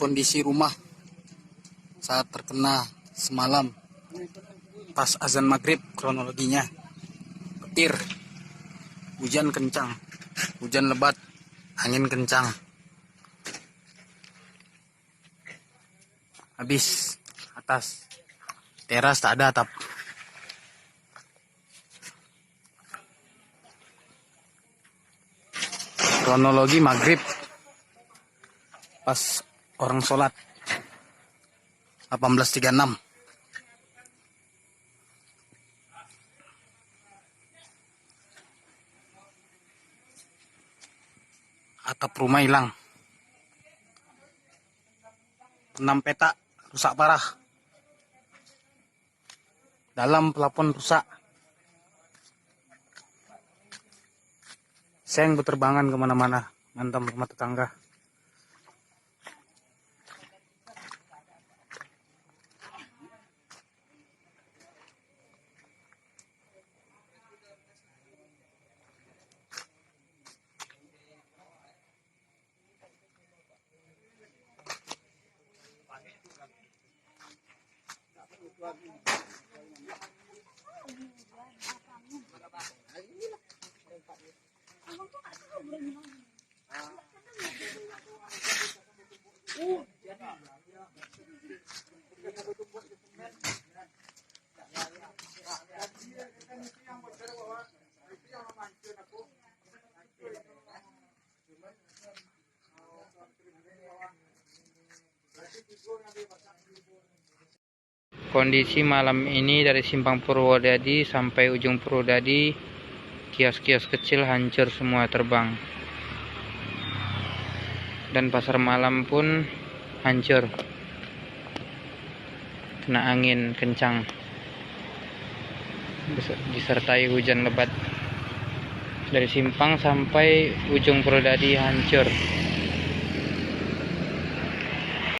Kondisi rumah saat terkena semalam pas azan maghrib, kronologinya petir, hujan kencang, hujan lebat, angin kencang, habis atas teras tak ada atap. Kronologi maghrib pas orang sholat 18.36. Atap rumah hilang. 6 petak rusak parah. Dalam plafon rusak. Seng berterbangan kemana-mana, hantam rumah tetangga. Kondisi malam ini dari Simpang Purwodadi sampai ujung Purwodadi, kios-kios kecil hancur semua, terbang. Dan pasar malam pun hancur, kena angin kencang disertai hujan lebat. Dari Simpang sampai ujung Purwodadi hancur.